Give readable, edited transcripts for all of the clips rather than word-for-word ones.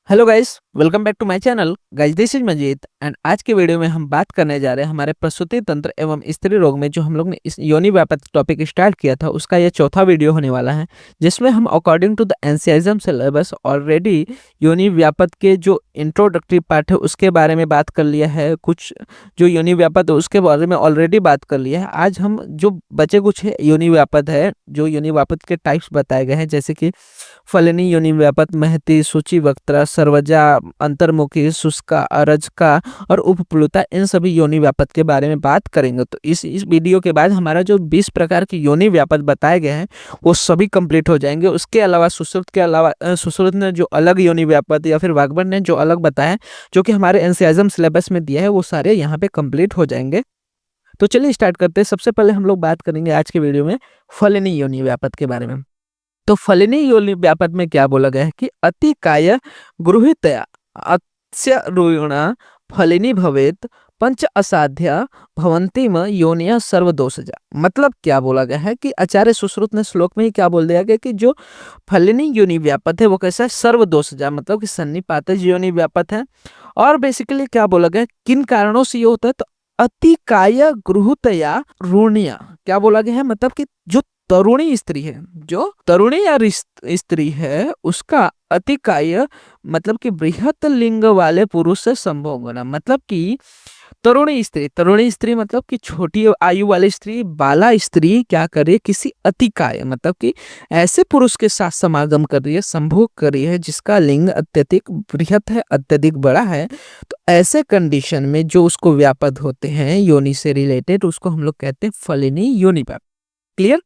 Hello guys, welcome back to my channel. Guys, this is Majeed and आज के video में हम बात करने जा रहे हैं हमारे प्रसूति तंत्र एवं स्त्री रोग में जो हम लोग ने इस योनि व्यापक टॉपिक स्टार्ट किया था उसका ये चौथा वीडियो होने वाला है, जिसमें हम according to the NCIM syllabus already योनि व्यापक के जो इंट्रोडक्टरी पार्ट है उसके बारे में बात कर लिया है। कुछ जो योनि व्यापक है उसके बारे में ऑलरेडी बात कर लिया है। आज हम जो बचे कुछ है योनि व्यापक है, जो योनि व्यापक के टाइप्स बताए गए हैं, जैसे कि फलनी योनि व्यापक, महती, सूची वक्त्रा, सर्वजा, अंतर्मुखी, शुष्का, अरजका और उपप्लुता, इन सभी योनि व्यापक के बारे में बात करेंगे। तो इस वीडियो के बाद हमारा जो 20 प्रकार की योनि व्यापक बताए गए हैं वो सभी कंप्लीट हो जाएंगे। उसके अलावा सुश्रुत के अलावा सुश्रुत ने जो अलग योनि व्यापक या फिर वाग्भट ने जो अलग बताया जो कि हमारे एनसीआईएम सिलेबस में दिया है वो सारे यहाँ पे कंप्लीट हो जाएंगे। तो चलिए स्टार्ट करते हैं। सबसे पहले हम लोग बात करेंगे आज के वीडियो में फलनी योनि व्यापक के बारे में। तो फलनी योनि व्यापक में क्या बोला गया है कि अतिकाय गृहीतया अस्य रुणा फलिनी भवेत पंच असाध्या भवंतीम योनिया सर्वदोषजा। मतलब क्या बोला गया है कि आचार्य सुश्रुत ने श्लोक में ही क्या बोल दिया गया कि जो फलिनी योनि व्यापक है वो कैसा है, सर्वदोषजा, मतलब कि सन्निपातज योनि व्यापक है। और बेसिकली क्या बोला गया, किन कारणों से ये होता है, तो अतिकाय गृहीतया रुणिया क्या बोला गया है, मतलब कि जो तरुणी स्त्री है, जो तरुणी या स्त्री है उसका अतिकाय मतलब कि बृहत लिंग वाले पुरुष से संभोग होना। मतलब कि तरुणी स्त्री मतलब कि छोटी आयु वाली स्त्री, बाला स्त्री क्या करे, किसी अतिकाय मतलब कि ऐसे पुरुष के साथ समागम कर रही है, संभोग कर रही है जिसका लिंग अत्यधिक बृहत है, अत्यधिक बड़ा है। तो ऐसे कंडीशन में जो उसको व्यापक होते हैं योनि से रिलेटेड, उसको हम लोग कहते हैं फलिनी योनि व्यापक। क्लियर?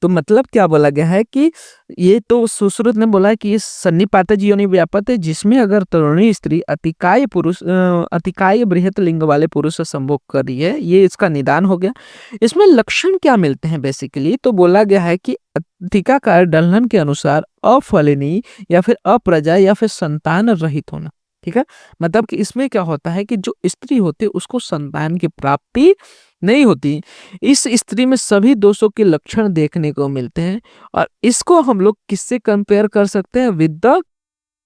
तो मतलब क्या बोला गया है कि ये तो सुश्रुत ने बोला है कि ये सन्निपातज योनि व्यापक है जिसमें अगर तरुणी स्त्री अतिकाय बृहत लिंग वाले पुरुष से संभोग कर रही है, ये इसका निदान हो गया। इसमें लक्षण क्या मिलते हैं बेसिकली, तो बोला गया है कि टीकाकार डल्हन के अनुसार अफलिनी या फिर अप्रजा या फिर संतान रहित होना। ठीक है, मतलब कि इसमें क्या होता है कि जो स्त्री होती है उसको संतान की प्राप्ति नहीं होती। इस स्त्री में सभी दोषों के लक्षण देखने को मिलते हैं और इसको हम लोग किससे कंपेयर कर सकते हैं, विद द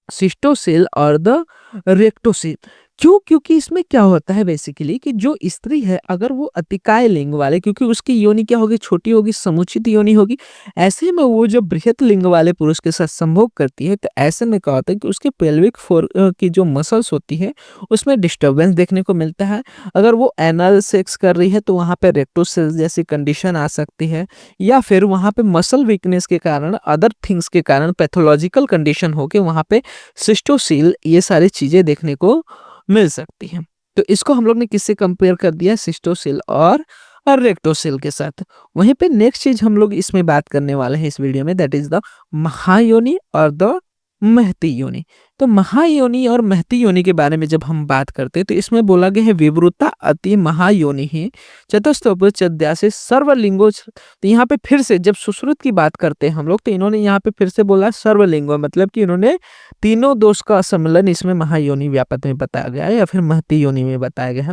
सिस्टोसेल और द रेक्टोसेल। क्यों? क्योंकि इसमें क्या होता है बेसिकली कि जो स्त्री है अगर वो अतिकाय लिंग वाले, क्योंकि उसकी योनि क्या होगी, छोटी होगी, समुचित योनि होगी, ऐसे में वो जब बृहत लिंग वाले पुरुष के साथ संभोग करती है तो ऐसे में क्या होता है कि उसके पेल्विक फ्लोर की जो मसल्स होती है उसमें डिस्टर्बेंस देखने को मिलता है। अगर वो एनल सेक्स कर रही है तो वहाँ पे रेक्टोसेल जैसी कंडीशन आ सकती है, या फिर वहाँ पे मसल वीकनेस के कारण, अदर थिंग्स के कारण पैथोलॉजिकल कंडीशन होके वहाँ पे सिस्टोसील, ये सारी चीजें देखने को मिल सकती हैं। तो इसको हम लोग ने किससे कंपेयर कर दिया, सिस्टोसील और रेक्टोसील के साथ। वहीं पे नेक्स्ट चीज हम लोग इसमें बात करने वाले हैं इस वीडियो में, दैट इज द महायोनि और द महती योनि। तो महायोनि और महती योनि के बारे में जब हम बात करते हैं तो इसमें बोला गया है विवृता अति महायोनि ही चतुस्तोपचर्या से सर्वलिंगो। तो यहाँ पे फिर से जब सुश्रुत की बात करते हैं हम लोग तो इन्होंने यहाँ पे फिर से बोला सर्वलिंगो, मतलब कि इन्होंने तीनों दोष का सम्मिलन इसमें महायोनि व्यापक में बताया गया है या फिर महती योनि में बताया गया है।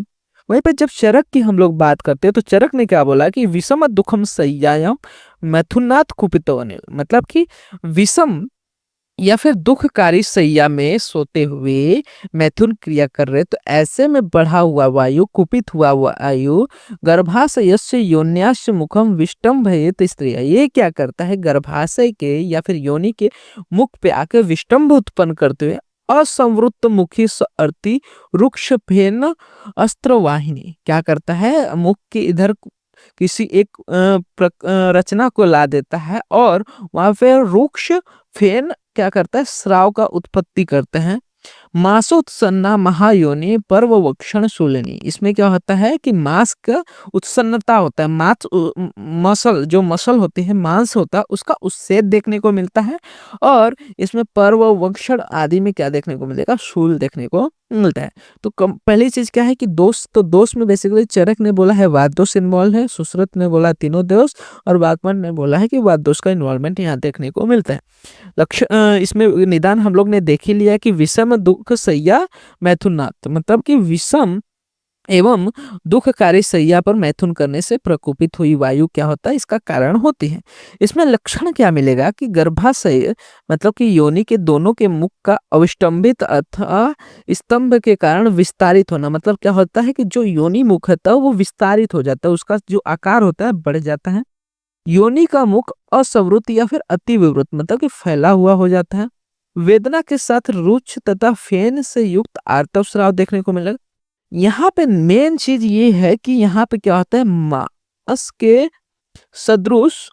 वहीं पे जब चरक की हम लोग बात करते हैं तो चरक ने क्या बोला कि विषम दुखम सय्यायाम मैथुनाथ कुपितो अनिल, मतलब कि विषम या फिर दुखकारी सैया में सोते हुए मैथुन क्रिया कर रहे, तो ऐसे में बढ़ा हुआ वायु, कुपित हुआ वायु गर्भाशयस्य योन्यास्य मुखम विष्टम भयेत स्त्री, ये क्या करता है, गर्भाशय के या फिर योनि के मुख पे आकर विष्टम्भ उत्पन्न करते हुए असंवृत्त मुखी अर्थी रुक्ष फेन अस्त्रवाहिनी क्या करता है, मुख के इधर किसी एक रचना को ला देता है और वहां पे रुक्ष फेन क्या करता है, स्राव का उत्पत्ति करते हैं। मासोत्सन्ना महायोनि पर्व वक्षण शूलिनी, इसमें क्या होता है कि मांस का उत्सन्नता होता है, मसल जो मसल होती है, मांस होता है उसका उच्छेद देखने को मिलता है। और इसमें पर्व वक्षण आदि में क्या देखने को मिलेगा, शूल देखने को मिलता है। तो पहली चीज क्या है कि दोष, तो दोष में बेसिकली चरक ने बोला है वाद दोष इन्वॉल्व है, सुश्रुत ने बोला तीनों दोष, और वाग्भट ने बोला है कि वाद दोष का इन्वॉल्वमेंट यहाँ देखने को मिलता है। लक्ष्य इसमें निदान हम लोग ने देख ही लिया कि विषम दुख सैया मैथुनाथ, मतलब कि विषम एवं दुखकारी शैया पर मैथुन करने से प्रकोपित हुई वायु क्या होता है, इसका कारण होती है। इसमें लक्षण क्या मिलेगा कि गर्भाशय मतलब कि योनि के दोनों के मुख का अविष्टंभित अथवा स्तंभ के कारण विस्तारित होना। मतलब क्या होता है कि जो योनि मुख होता है वो विस्तारित हो जाता है, उसका जो आकार होता है बढ़ जाता है। योनि का मुख असंवृत या फिर अति विवृत मतलब कि फैला हुआ हो जाता है। वेदना के साथ रुक्ष तथा फेन से युक्त आर्तव स्राव देखने को मिलेगा। यहाँ पे मेन चीज ये है कि यहाँ पे क्या होता है, मांस के सदृश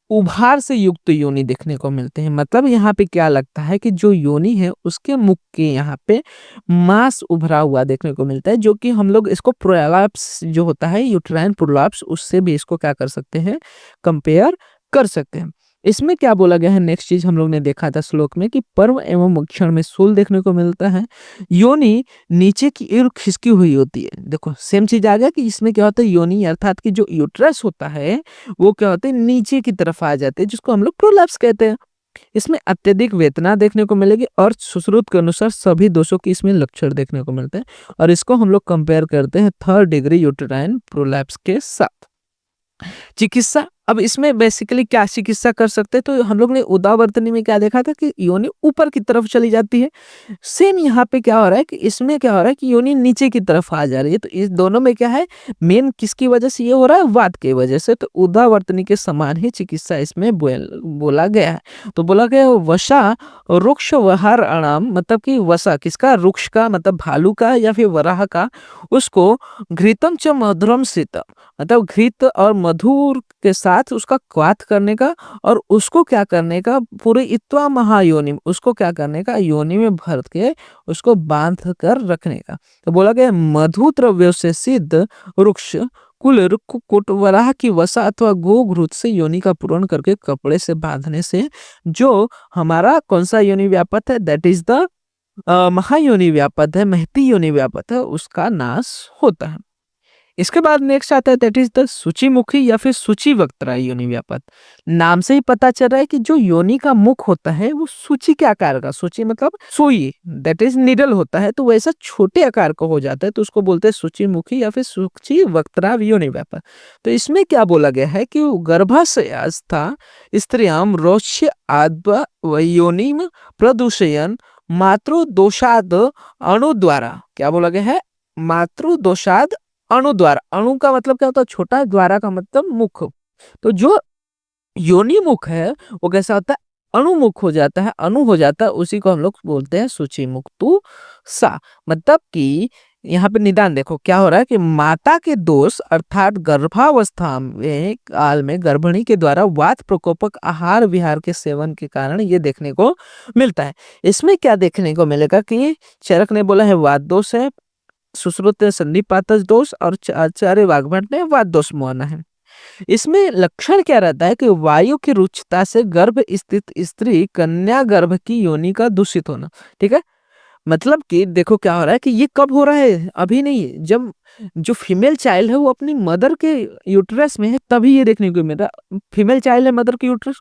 उभार से युक्त योनि देखने को मिलते हैं। मतलब यहाँ पे क्या लगता है कि जो योनि है उसके मुख के यहाँ पे मांस उभरा हुआ देखने को मिलता है, जो कि हम लोग इसको प्रोलैप्स जो होता है यूट्राइन प्रोलैप्स, उससे भी इसको क्या कर सकते हैं, कंपेयर कर सकते हैं। इसमें क्या बोला गया है, नेक्स्ट चीज हम लोग ने देखा था श्लोक में कि पर्व एवं मोक्षण में शूल देखने को मिलता है। योनि नीचे की ओर खिसकी हुई होती है। देखो सेम चीज आ गया कि इसमें क्या होता है, योनि अर्थात कि जो यूट्रस होता है वो क्या होते हैं, नीचे की तरफ आ जाते हैं, जिसको हम लोग प्रोलैप्स कहते हैं। इसमें अत्यधिक वेदना देखने को मिलेगी और सुश्रुत के अनुसार सभी दोषों की इसमें लक्षण देखने को मिलते हैं। और इसको हम लोग कंपेयर करते हैं 3rd डिग्री यूट्राइन प्रोलैप्स के साथ। चिकित्सा, अब इसमें बेसिकली क्या चिकित्सा कर सकते हैं, तो हम लोग ने उदावर्तनी में क्या देखा था कि योनि ऊपर की तरफ चली जाती है। सेम यहाँ पे क्या हो रहा है कि इसमें क्या हो रहा है कि योनि नीचे की तरफ आ जा रही है। तो इस दोनों में क्या है, मेन किसकी वजह से ये हो रहा है, वात की वजह से। तो उदावर्तनी के समान ही चिकित्सा इसमें बोला गया है। तो बोला गया वसा रुक्ष वहार अणाम, मतलब कि वसा किसका, रुक्ष का मतलब भालू का या फिर वराह का, उसको घृतम च मधुरम सित मतलब घृत और मधुर के साथ उसका क्वाथ करने का, और उसको क्या करने का, पूरे इत्वा महायोनि उसको क्या करने का, योनि में भर के उसको बांध कर रखने का। तो बोला गया मधु द्रव्यों से सिद्ध वृक्ष कुल कुट वराह की वसा अथवा गोघृत से योनि का पूरण करके कपड़े से बांधने से जो हमारा कौन सा योनि व्यापत है, दैट इज द महायोनि व्यापत है, महती योनि व्यापत है, उसका नाश होता है। इसके बाद नेक्स्ट आता है दैट इज द सूचीमुखी या फिर सूची वक्त्रा योनि व्यापत। नाम से ही पता चल रहा है कि जो योनि का मुख होता है वो सूची के आकार का, सूची मतलब सुई, दैट इज निडल होता है, तो वैसा छोटे आकार का हो जाता है, तो उसको बोलते हैं सूचीमुखी या फिर सूची वक्त्रा योनि व्यापत। तो इसमें क्या बोला गया है कि गर्भाशयास्था स्त्रियाम रोच्य आद्वा योनिम प्रदूषयन मातृ दोषाद अणु द्वारा, क्या बोला गया है, मातृ दोषाद अणु द्वारा। अणु का मतलब क्या होता है, छोटा, द्वारा का मतलब मुख। तो जो योनि मुख है वो कैसा होता है, अणुमुख हो जाता है, अणु हो जाता है, उसी को हम लोग बोलते हैं सूची मुख तु सा। मतलब कि यहाँ पे निदान देखो क्या हो रहा है कि माता के दोष अर्थात गर्भावस्था में काल में गर्भिणी के द्वारा वात प्रकोपक आहार विहार के सेवन के कारण ये देखने को मिलता है। इसमें क्या देखने को मिलेगा कि चरक ने बोला है वात दोष है, सुश्रुत ने संधिपातज दोष, और आचार्य वाग्भट ने वात दोष माना है। इसमें लक्षण क्या रहता है कि वायु की रुचिता से गर्भ स्थित स्त्री कन्या गर्भ की योनि का दूषित होना। ठीक है, मतलब कि देखो क्या हो रहा है कि ये कब हो रहा है, अभी नहीं, जब जो फीमेल चाइल्ड है वो अपनी मदर के यूट्रस में है तभी ये देखने को मिल रहा। फीमेल चाइल्ड है मदर के यूट्रस,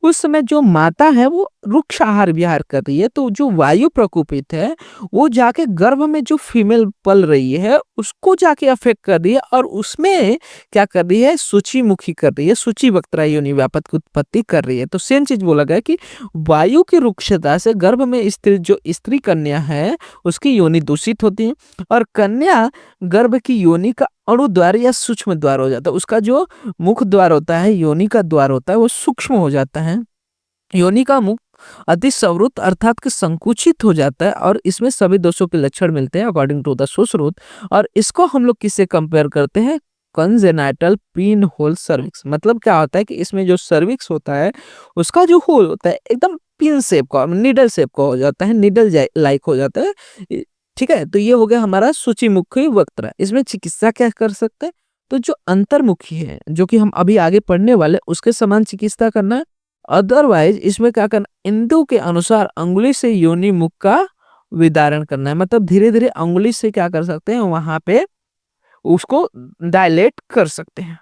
उस समय जो माता है वो रुक्ष आहार विहार कर रही है, तो जो वायु प्रकोपित है वो जाके गर्भ में जो फीमेल पल रही है उसको जाके अफेक्ट कर रही है, और उसमें क्या कर रही है, सूचीमुखी कर रही है, सूची वक्त्रा योनि व्यापत की उत्पत्ति कर रही है। तो सेम चीज बोला गया कि वायु की रुक्षता से गर्भ में स्त्री जो स्त्री कन्या है उसकी योनि दूषित होती है, और कन्या गर्भ की योनि का अणु द्वार या सूक्ष्म द्वार हो जाता है, उसका जो मुख द्वार होता है, योनि का द्वार होता है, वो सूक्ष्म हो जाता है। योनि का मुख अति संवृत अर्थात कि संकुचित हो जाता है, और इसमें सभी दोषों के लक्षण मिलते हैं अकॉर्डिंग टू द सुश्रुत। और इसको हम लोग किससे कंपेयर करते हैं, कंजेनाइटल पिन होल सर्विक्स। मतलब क्या होता है कि इसमें जो सर्विक्स होता है उसका जो होल होता है एकदम पिन शेप का, निडल शेप का हो जाता है, निडल लाइक हो जाता है। ठीक है, तो ये हो गया हमारा सूचीमुखी वक्त्रा। इसमें चिकित्सा क्या कर सकते हैं, तो जो अंतर्मुखी है जो कि हम अभी आगे पढ़ने वाले उसके समान चिकित्सा करना है। अदरवाइज इसमें क्या करना, इंदु के अनुसार अंगुली से योनि मुख का विदारण करना है। मतलब धीरे धीरे अंगुली से क्या कर सकते हैं, वहां पे उसको डायलेट कर सकते हैं।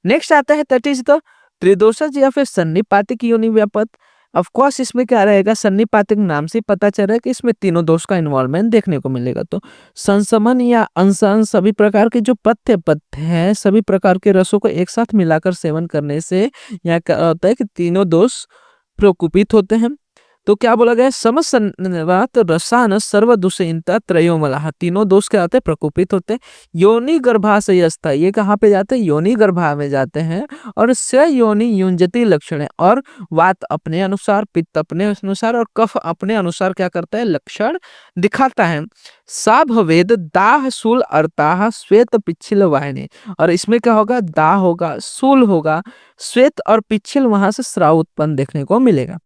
नेक्स्ट आता है दैट इज द त्रिदोषज या फिर सन्निपातिक योनि व्यापत। ऑफ कोर्स इसमें क्या रहेगा, सन्निपातिक नाम से पता चल रहा है कि इसमें तीनों दोष का इन्वॉल्वमेंट देखने को मिलेगा। तो संशमन या अंशन सभी प्रकार के जो पथ्य हैं, सभी प्रकार के रसों को एक साथ मिलाकर सेवन करने से यहाँ क्या होता है कि तीनों दोष प्रकोपित होते हैं। तो क्या बोला गया है, समसन्निवात रसायन सर्वदूषिता त्रयोमलः, तीनों दोष क्या होते हैं, प्रकोपित होते हैं। योनि गर्भाशयस्थ, ये कहाँ पे जाते हैं, योनि गर्भा में जाते हैं। और स योनि युंजति लक्षण है, और वात अपने अनुसार, पित्त अपने अनुसार और कफ अपने अनुसार क्या करता है, लक्षण दिखाता है। सा भवेद दाह शूल अर्ताह श्वेत पिच्छिल वाहिनी, और इसमें क्या होगा, दाह होगा, शूल होगा, श्वेत और पिच्छिल वहां से स्राव उत्पन्न देखने को मिलेगा।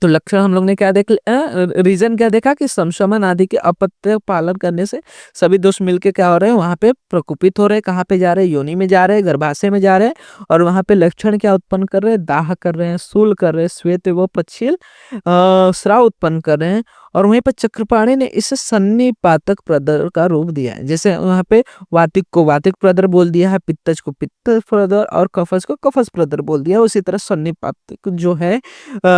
तो लक्षण हम लोग ने क्या देख रीजन क्या देखा कि संशमन आदि के अपत्य पालन करने से सभी दोष मिलके क्या हो रहे हैं, वहां पे प्रकोपित हो रहे हैं। कहाँ पे जा रहे हैं, योनि में जा रहे हैं, गर्भाशय में जा रहे हैं, और वहां पे लक्षण क्या उत्पन्न कर रहे हैं, दाह कर रहे हैं, शूल कर रहे हैं, श्वेत व पच्छिल स्राव उत्पन्न कर रहे हैं। और वहीं पर चक्रपाणी ने इसे सन्निपातक प्रदर का रूप दिया है। जैसे वहां पे वातिक को वातिक प्रदर बोल दिया है, पित्तज को पित्त प्रदर और कफस को कफस प्रदर बोल दिया है। उसी तरह सन्निपातक जो है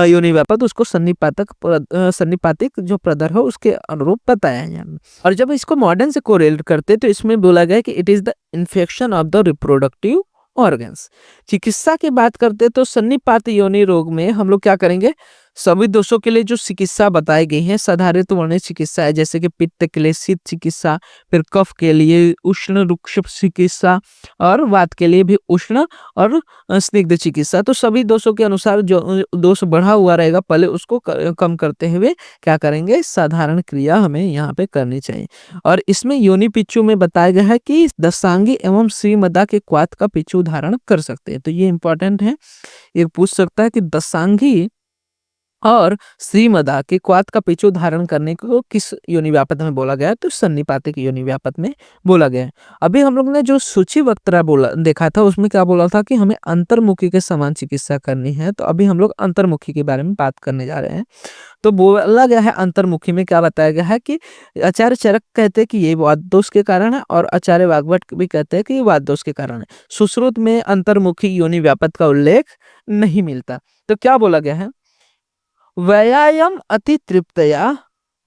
योनि व्यापक, उसको सन्निपातिक जो प्रदर हो उसके अनुरूप बताया है यहाँ। और जब इसको मॉडर्न से कोरिलेट करते तो इसमें बोला गया कि it is the infection of the reproductive organs. चिकित्सा की बात करते तो सन्निपात योनि रोग में हम लोग क्या करेंगे, सभी दोषों के लिए जो चिकित्सा बताई गई है साधारित वर्णित चिकित्सा है, जैसे कि पित्त के लिए शीत चिकित्सा, फिर कफ के लिए उष्ण रुक्ष चिकित्सा, और वात के लिए भी उष्ण और स्निग्ध चिकित्सा। तो सभी दोषों के अनुसार जो दोष बढ़ा हुआ रहेगा पहले उसको कम करते हुए क्या करेंगे, साधारण क्रिया हमें यहाँ पे करनी चाहिए। और इसमें योनि पिच्चू में बताया गया है कि दशांगी एवं श्रीमदा के क्वाथ का पिच्चू धारण कर सकते हैं। तो ये इंपॉर्टेंट है, ये पूछ सकता है कि दशांगी और श्रीमदा के क्वाथ का पिच्चू धारण करने को किस योनि व्यापक में बोला गया है, तो सन्निपातिक योनि व्यापक में बोला गया है। अभी हम लोग ने जो सूची वक्तरा बोला देखा था, उसमें क्या बोला था कि हमें अंतर्मुखी के समान चिकित्सा करनी है। तो अभी हम लोग अंतर्मुखी के बारे में बात करने जा रहे हैं। तो बोला गया है अंतर्मुखी में क्या बताया गया है कि आचार्य चरक कहते हैं कि ये वात दोष के कारण है, और आचार्य वाग्भट भी कहते हैं कि ये वात दोष के कारण है। सुश्रुत में अंतर्मुखी योनि व्यापक का उल्लेख नहीं मिलता। तो क्या बोला गया है, व्यायाम अति तृप्तया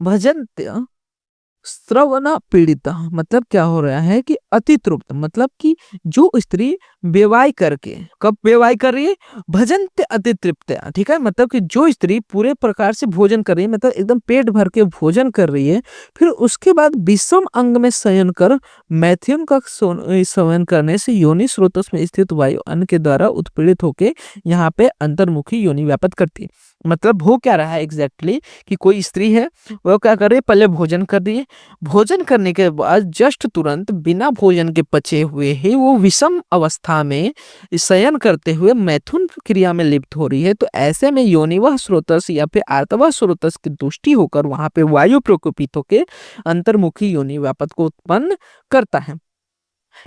भजन्त्य श्रवण पीड़िता, मतलब क्या हो रहा है कि अति तृप्त, मतलब कि जो स्त्री बेवाई करके, कब बेवाई कर रही है, भजन्त्य अति तृप्तया, ठीक है, मतलब कि जो स्त्री पूरे प्रकार से भोजन कर रही है, मतलब एकदम पेट भर के भोजन कर रही है, फिर उसके बाद विषम अंग में शयन कर मैथुन का सेवन करने से योनि स्रोतस में स्थित वायु अन्न के द्वारा उत्पीड़ित होके यहाँ पे अंतर्मुखी योनि व्यापक करती है। मतलब हो क्या रहा है एग्जैक्टली कि कोई स्त्री है, वो क्या कर रही है, पहले भोजन कर रही है, भोजन करने के बाद जस्ट तुरंत बिना भोजन के पचे हुए ही वो विषम अवस्था में शयन करते हुए मैथुन क्रिया में लिप्त हो रही है। तो ऐसे में योनिवह स्रोतस या फिर आर्तवह स्रोतस की तुष्टि होकर वहां पे वायु प्रकोपित होकर अंतर्मुखी योनि व्यापक को उत्पन्न करता है।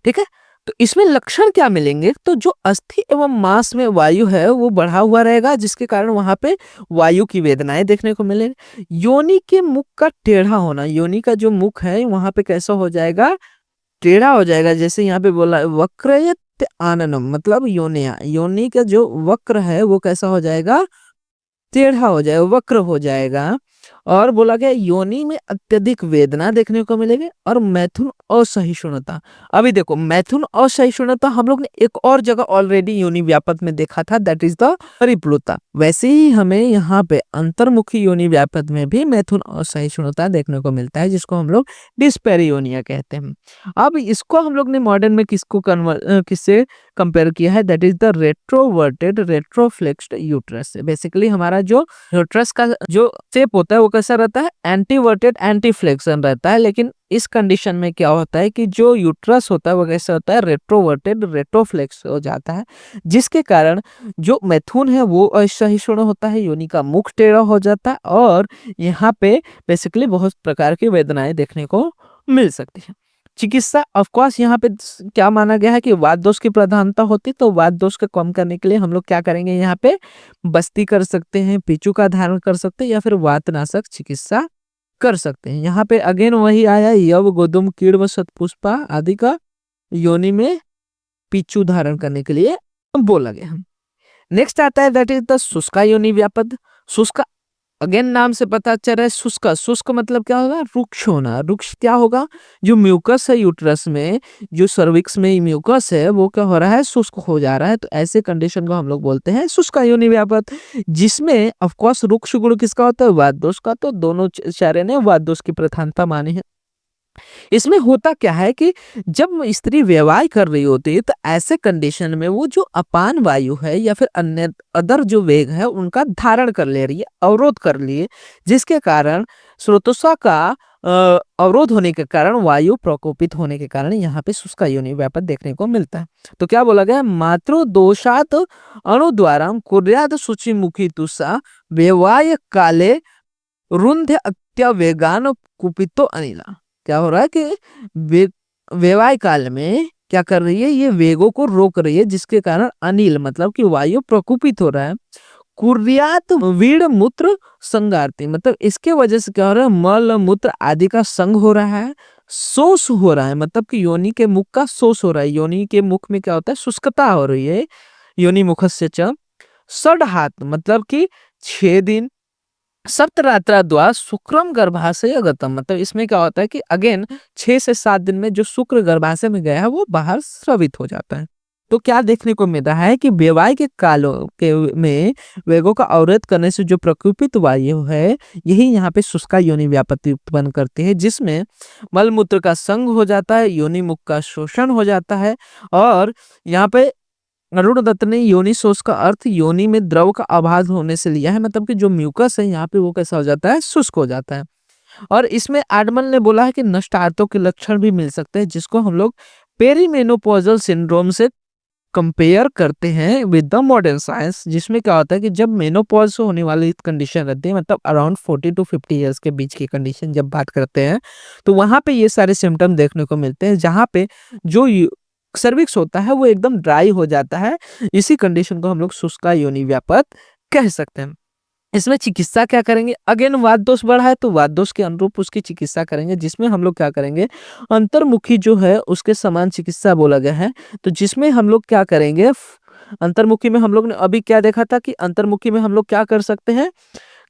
ठीक है, तो इसमें लक्षण क्या मिलेंगे, तो जो अस्थि एवं मांस में वायु है वो बढ़ा हुआ रहेगा, जिसके कारण वहां पे वायु की वेदनाएं देखने को मिलेंगी। योनि के मुख का टेढ़ा होना, योनि का जो मुख है वहां पे कैसा हो जाएगा, टेढ़ा हो जाएगा। जैसे यहाँ पे बोला वक्रयत आननम, मतलब योनिया, योनि का जो वक्र है वो कैसा हो जाएगा, टेढ़ा हो जाएगा, वक्र हो जाएगा। और बोला गया योनि में अत्यधिक वेदना देखने को मिलेगी और मैथुन असहिष्णुता। अभी देखो मैथुन असहिष्णुता हम लोग ने एक और जगह ऑलरेडी योनि व्यापक में देखा था, दैट इज द परिप्लुता। वैसे ही हमें यहाँ पे अंतर्मुखी योनि व्यापक में भी मैथुन असहिष्णुता देखने को मिलता है, जिसको हम लोग डिस्पेरियोनिया कहते हैं। अब इसको हम लोग ने मॉडर्न में किससे कंपेयर किया है, that is the retroverted retroflexed uterus. Basically हमारा जो यूट्रस का जो शेप होता है वो कैसा रहता है, एंटीवर्टेड एंटी फ्लेक्शन रहता है। लेकिन इस कंडीशन में क्या होता है कि जो यूट्रस होता है वो कैसा होता है, रेट्रोवर्टेड रेट्रोफ्लेक्स हो जाता है, जिसके कारण जो मैथुन है वो असहिष्णु होता है, योनि का मुख टेढ़ा हो जाता है, और यहाँ पे बेसिकली बहुत प्रकार की वेदनाएं देखने को मिल सकती है। चिकित्सा ऑफ कोर्स यहाँ पे क्या माना गया है कि वात दोष की प्रधानता होती, तो वात दोष को कम करने के लिए हम लोग क्या करेंगे, यहाँ पे बस्ती कर सकते हैं, पिचू का धारण कर सकते हैं, या फिर वातनाशक चिकित्सा कर सकते हैं। यहाँ पे अगेन वही आया, यव गोदुम कीड़ व शतपुष्पा आदि का योनि में पिचू धारण करने के लिए बोला गया। नेक्स्ट आता है दैट इज द शुष्का योनि व्यापद। शुष्क, अगेन नाम से पता चल रहा है शुष्क, शुष्क मतलब क्या होगा, रुक्ष होना। रुक्ष क्या होगा, जो म्यूकस है यूट्रस में, जो सर्विक्स में म्यूकस है वो क्या हो रहा है, शुष्क हो जा रहा है। तो ऐसे कंडीशन को हम लोग बोलते हैं शुष्क योनि व्यापत, जिसमें ऑफ कोर्स रुक्ष गुण किसका होता है, वात दोष का। तो दोनों आचार्य ने वात दोष की प्रधानता मानी है। इसमें होता क्या है कि जब स्त्री व्यवहार कर रही होती है तो ऐसे कंडीशन में वो जो अपान वायु है या फिर अन्य अदर जो वेग है उनका धारण कर ले रही है, अवरोध कर लिए, जिसके कारण स्रोतोस्वा का अवरोध होने के कारण, वायु प्रकोपित होने के कारण यहाँ पे शुष्क योनि व्यापत देखने को मिलता है। तो क्या बोला गया, मातृ दोषात अणुद्वारा कुर्याद शुचि मुखी तुषा व्यवाय काले रुंध अत्यवेगान कुपितो अनिला। क्या हो रहा है कि व्यवाय काल में क्या कर रही है, ये वेगों को रोक रही है, जिसके कारण अनिल मतलब कि वायु प्रकुपित हो रहा है। कुर्यात वीड़ मूत्र संगारती, मतलब इसके वजह से क्या हो रहा है, मल मूत्र आदि का संग हो रहा है, शोष हो रहा है, मतलब कि योनि के मुख का शोष हो रहा है। योनि के मुख में क्या होता है, शुष्कता हो रही है। योनि मुखस्य च षड्हात मतलब कि 6 दिन, सप्तरात्रा द्वा शुक्रम गर्भाशय गतम, मतलब इसमें क्या होता है कि अगेन 6 से 7 दिन में जो शुक्र गर्भाशय में गया है वो बाहर स्रवित हो जाता है। तो क्या देखने को मिल रहा है कि व्यवाय के कालों के में वेगों का अवरोध करने से जो प्रकुपित वायु है, यही यहाँ पे शुष्का योनि व्यापत्ति उत्पन्न करती है, जिसमें मलमूत्र का संग हो जाता है, योनि मुख का शोषण हो जाता है। और यहाँ पे अरुण दत्त ने योनि शोष का अर्थ योनि में द्रव का अभाव होने से लिया है, मतलब कि जो म्यूकस है यहाँ पे वो कैसा हो जाता है, शुष्क हो जाता है। और इसमें आडमल ने बोला है कि नष्ट आर्तों के लक्षण भी मिल सकते हैं, जिसको हम लोग पेरीमेनोपॉजल सिंड्रोम से कंपेयर करते हैं विद द मॉडर्न साइंस, जिसमें क्या होता है कि जब मेनोपॉज होने वाली कंडीशन रहती है, मतलब अराउंड 40 to 50 ईयर्स के बीच की कंडीशन जब बात करते हैं, तो वहां पे ये सारे सिम्टम देखने को मिलते हैं, जहां पे जो सर्विक्स होता है वो एकदम ड्राई हो जाता है। इसी कंडीशन को हम लोग शुष्का योनि व्यापत कह सकते हैं। इसमें चिकित्सा क्या करेंगे, अगेन वात दोष बढ़ा है तो वात दोष के अनुरूप उसकी चिकित्सा करेंगे, जिसमें हम लोग क्या करेंगे, अंतर्मुखी जो है उसके समान चिकित्सा बोला गया है। तो जिसमें हम लोग क्या करेंगे, अंतर्मुखी में हम लोग ने अभी क्या देखा था कि अंतर्मुखी में हम लोग क्या कर सकते हैं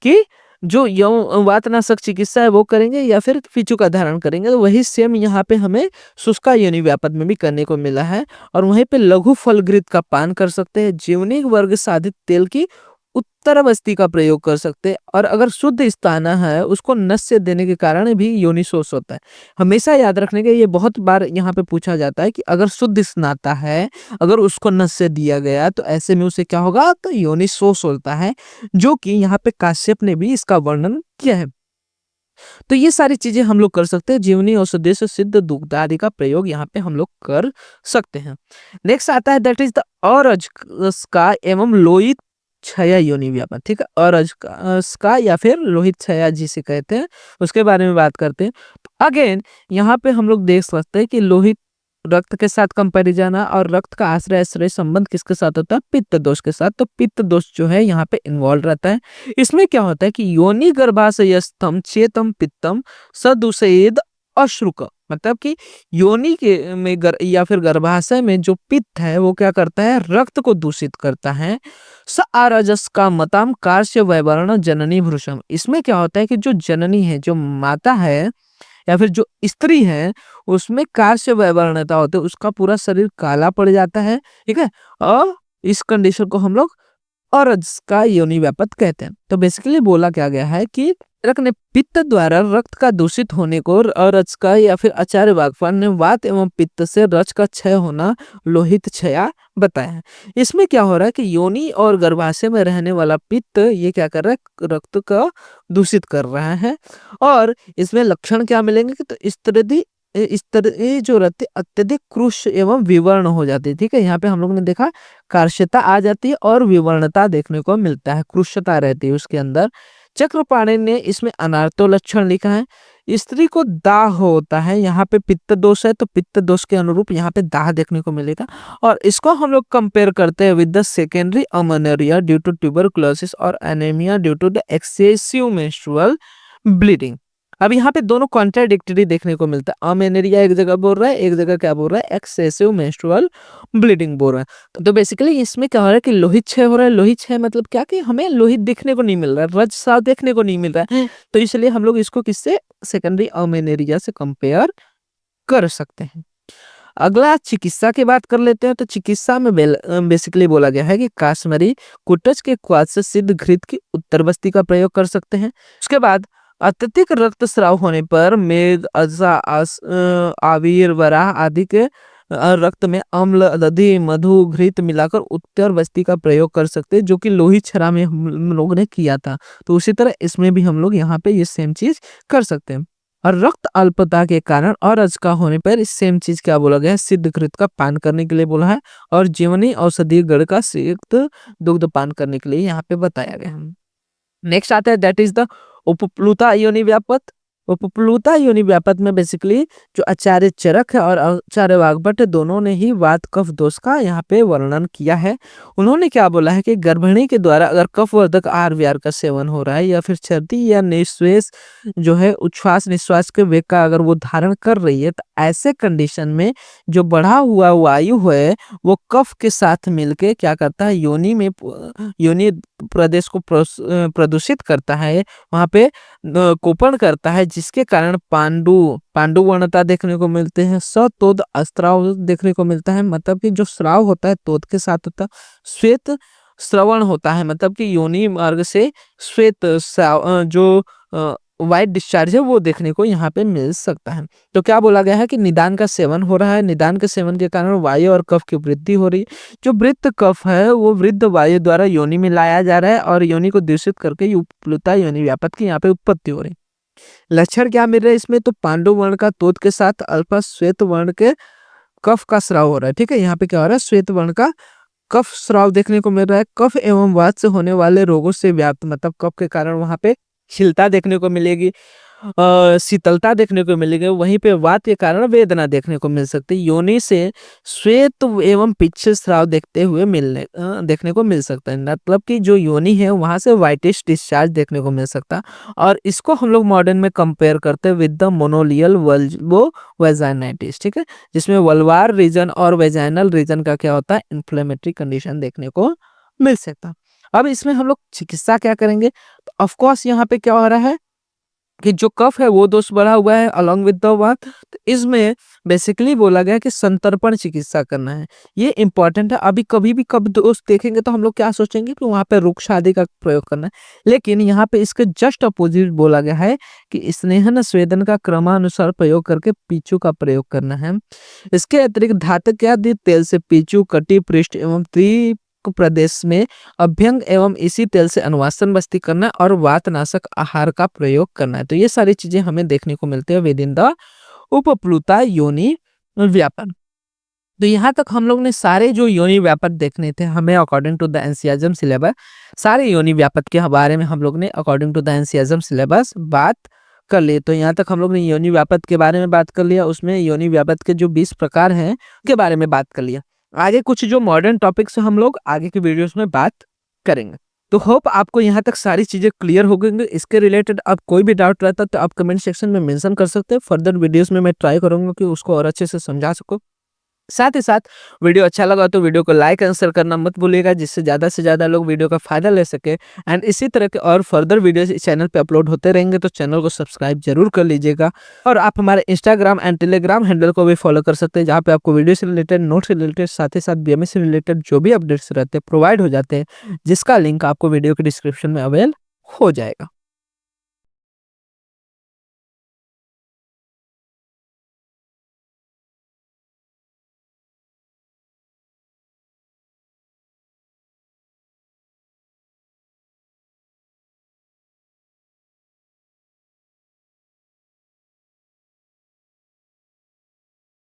कि जो वातनाशक चिकित्सा है वो करेंगे या फिर फिचू का धारण करेंगे। तो वही सेम यहाँ पे हमें शुष्का योनि व्यापत में भी करने को मिला है। और वहीं पे लघु फलघृत का पान कर सकते हैं, जीवनिक वर्ग साधित तेल की उत्तरावस्थी का प्रयोग कर सकते हैं। और अगर शुद्ध स्ताना है उसको नस्य देने के कारण भी योनि शोष होता है। हमेशा याद रखने के, ये बहुत बार यहाँ पे पूछा जाता है कि अगर शुद्ध स्नाता है, अगर उसको नस्य दिया गया तो ऐसे में उसे क्या होगा, तो योनि शोष होता है, जो कि यहाँ पे काश्यप ने भी इसका वर्णन किया है। तो ये सारी चीजें हम लोग कर सकते हैं, जीवनी औषधि से सिद्ध दुग्ध आदि का प्रयोग यहाँ पे हम लोग कर सकते हैं। नेक्स्ट आता है दैट इज द अरज का एवं लोहित क्षया योनि व्यापन, ठीक है, अरज का या फिर लोहित क्षया जिसे कहते हैं उसके बारे में बात करते हैं। अगेन यहाँ पे हम लोग देख सकते हैं कि लोहित रक्त के साथ कंपैरिजन है, और रक्त का आश्रय आश्रय संबंध किसके साथ होता है, पित्त दोष के साथ। तो पित्त दोष जो है यहाँ पे इन्वॉल्व रहता है। इसमें क्या होता है कि योनि गर्भाशय स्तम चेतम पित्तम सदुषेद अश्रुक, मतलब कि योनि के में या फिर गर्भाशय में जो पित्त है वो क्या करता है, रक्त को दूषित करता है। स आरजस का मताम कार्य वैवर्ण जननी भ्रूषम, इसमें क्या होता है कि जो जननी है, जो माता है या फिर जो स्त्री है, उसमें कार्य वैवर्णता होती है, उसका पूरा शरीर काला पड़ जाता है, ठीक है। और इस कंडीशन को हम लोग अरज का योनि व्यापत कहते हैं। तो बेसिकली बोला क्या गया है कि रक्त ने पित्त द्वारा रक्त का दूषित होने को अरज का या फिर आचार्य वागफान ने वात एवं पित्त से रज का क्षय होना लोहित क्षया बताया है। इसमें क्या हो रहा है कि योनि और गर्भाशय में रहने वाला पित्त ये क्या कर रहा है, रक्त का दूषित कर रहा है। और इसमें लक्षण क्या मिलेंगे कि तो इस तरह जो रहते अत्यधिक कृश एवं विवर्ण हो जाती है, ठीक है। यहाँ पे हम लोग ने देखा कार्श्यता आ जाती है और विवर्णता देखने को मिलता है, कृशता रहती है उसके अंदर। चक्रपाणि ने इसमें अनार्तो लक्षण लिखा है। स्त्री को दाह होता है, यहाँ पे पित्त दोष है तो पित्त दोष के अनुरूप यहाँ पे दाह देखने को मिलेगा। और इसको हम लोग कंपेयर करते हैं with the secondary amenorrhoea due to tuberculosis और anaemia due to the excessive menstrual bleeding. अब यहाँ पे दोनों कॉन्ट्राडिक्टरी देखने को मिलता है। अमेनेरिया एक जगह बोल रहा है, एक जगह क्या बोल रहा है, एक्सेसिव मेंस्ट्रुअल ब्लीडिंग बोल रहा है। तो बेसिकली इसमें क्या हो रहा है कि लोहित क्षय हो रहा है। लोहित क्षय मतलब क्या कि हमें लोहित देखने को नहीं मिल रहा है, रक्तस्राव देखने को नहीं मिल रहा है। तो इसलिए हम लोग इसको किससे, सेकेंडरी अमेनेरिया से कंपेयर कर सकते हैं। अगला चिकित्सा की बात कर लेते हैं। तो चिकित्सा में बेसिकली बोला गया है कि काश्मीरी कुटच के क्वाद से सिद्ध घृत की उत्तर बस्ती का प्रयोग कर सकते हैं। उसके बाद अत्यधिक रक्तस्राव होने पर मेद, अज़ा, आविर, वराह आदि के रक्त में अम्ल, दधि, मधु, घृत मिलाकर उत्तर बस्ती का प्रयोग कर सकते हैं, जो कि लोही क्षरा में हम लोग ने किया था। तो उसी तरह इसमें भी हम लोग यहाँ पे ये सेम चीज कर सकते हैं। और रक्त अल्पता के कारण और अजका होने पर इस सेम चीज क्या बोला गया है, सिद्ध घृत का पान करने के लिए बोला है। और जीवनी औषधीय गण का सिक्त दुग्ध पान करने के लिए यहाँ पे बताया गया है। नेक्स्ट आता है दैट इज द उपप्लुता योनि व्यापत। उपप्लुता योनि व्यापत में बेसिकली जो आचार्य चरक है और आचार्य वाग्भट दोनों ने ही वात कफ दोष का यहाँ पे वर्णन किया है। उन्होंने क्या बोला है कि गर्भिणी के द्वारा अगर कफवर्धक आहार विहार का सेवन हो रहा है या फिर छर्दी या निश्वास जो है उच्छ्वास निश्वास के वेग का अगर वो धारण कर रही है, तो ऐसे कंडीशन में जो बढ़ा हुआ वायु है वो कफ के साथ मिलके क्या करता है, योनि में योनि प्रदेश को प्रदूषित करता है, वहां पे कोपन करता है, जिसके कारण पांडुवर्णता देखने को मिलते हैं। सतोद अस्त्राव देखने को मिलता है, मतलब कि जो स्राव होता है तोद के साथ होता है। श्वेत श्रवण होता है, मतलब कि योनि मार्ग से श्वेत जो वाइट डिस्चार्ज है वो देखने को यहाँ पे मिल सकता है। तो क्या बोला गया है कि निदान का सेवन हो रहा है, निदान के सेवन के कारण वायु और कफ की वृद्धि हो रही है। जो वृत्त कफ है वो वृद्ध वायु द्वारा योनि में लाया जा रहा है और योनि को दूषित करके उपप्लुता योनि व्यापत की यहाँ पे उत्पत्ति हो रही है। लक्षण क्या मिल रहे हैं इसमें, तो पांडु वर्ण का तोद के साथ अल्पा श्वेत वर्ण के कफ का स्राव हो रहा है। ठीक है, यहाँ पे क्या हो रहा है, श्वेत वर्ण का कफ स्राव देखने को मिल रहा है। कफ एवं वात से होने वाले रोगों से व्याप्त, मतलब कफ के कारण वहां पे शीलता देखने को मिलेगी, शीतलता देखने को मिलेगी। वहीं पे वात के कारण वेदना देखने को मिल सकती है। योनि से श्वेत एवं पिच्छ स्राव देखने को मिल सकता है, मतलब कि जो योनि है वहां से व्हाइटिश डिस्चार्ज देखने को मिल सकता है। और इसको हम लोग मॉडर्न में कंपेयर करते हैं विद द मोनोलियल वल्वो वेजाइनाइटिस। ठीक है, जिसमें वल्वार रीजन और वेजाइनल रीजन का क्या होता है, इन्फ्लेमेटरी कंडीशन देखने को मिल सकता है। अब इसमें हम लोग चिकित्सा क्या करेंगे, तो ऑफ कोर्स यहाँ पे क्या हो रहा है कि जो कफ है वो दोष बढ़ा हुआ है अलॉन्ग विद द वात। तो इसमें बेसिकली बोला गया कि संतर्पण चिकित्सा करना है, ये इंपॉर्टेंट है। अभी कभी भी कब दोष देखेंगे तो हम लोग क्या सोचेंगे कि वहां पे रुक्ष आदि का प्रयोग करना है, लेकिन यहाँ पे इसके जस्ट अपोजिट बोला गया है कि स्नेहन स्वेदन का क्रमानुसार प्रयोग करके पीचू का प्रयोग करना है। इसके अतिरिक्त धातक आदि तेल से पीचू, कटी, पृष्ठ एवं त्रि प्रदेश में अभ्यंग एवं इसी तेल से अनुवासन बस्ती करना और वातनाशक आहार का प्रयोग करना है। तो ये सारी चीजें हमें देखने को मिलती है विद इन द उपप्लुता योनि व्यापन। तो यहाँ तक हम लोग ने सारे जो योनि व्यापक देखने थे, हमें according to the NCERT syllabus सारे योनि व्यापक के बारे में हम लोग ने according to the NCERT syllabus बात कर लिए। तो यहाँ तक हम लोग ने योनि व्यापक के बारे में बात कर लिया, उसमें योनि व्यापक के जो 20 प्रकार हैं के बारे में बात कर लिया। आगे कुछ जो मॉडर्न टॉपिक्स हम लोग आगे के वीडियोस में बात करेंगे। तो होप आपको यहाँ तक सारी चीजें क्लियर हो गई। इसके रिलेटेड आप कोई भी डाउट रहता तो आप कमेंट सेक्शन में मेंशन कर सकते हैं। फर्दर वीडियोस में मैं ट्राई करूंगा कि उसको और अच्छे से समझा सकूं। साथ ही साथ वीडियो अच्छा लगा तो वीडियो को लाइक एंड शेयर करना मत भूलिएगा, जिससे ज़्यादा से ज़्यादा लोग वीडियो का फायदा ले सके। एंड इसी तरह के और फर्दर वीडियोस इस चैनल पे अपलोड होते रहेंगे, तो चैनल को सब्सक्राइब जरूर कर लीजिएगा। और आप हमारे इंस्टाग्राम एंड टेलीग्राम हैंडल को भी फॉलो कर सकते हैं, जहाँ पे आपको वीडियो से रिलेटेड, नोट से रिलेटेड, साथ ही साथ बीएमएस से रिलेटेड जो भी अपडेट्स रहते हैं प्रोवाइड हो जाते हैं, जिसका लिंक आपको वीडियो के डिस्क्रिप्शन में अवेल हो जाएगा।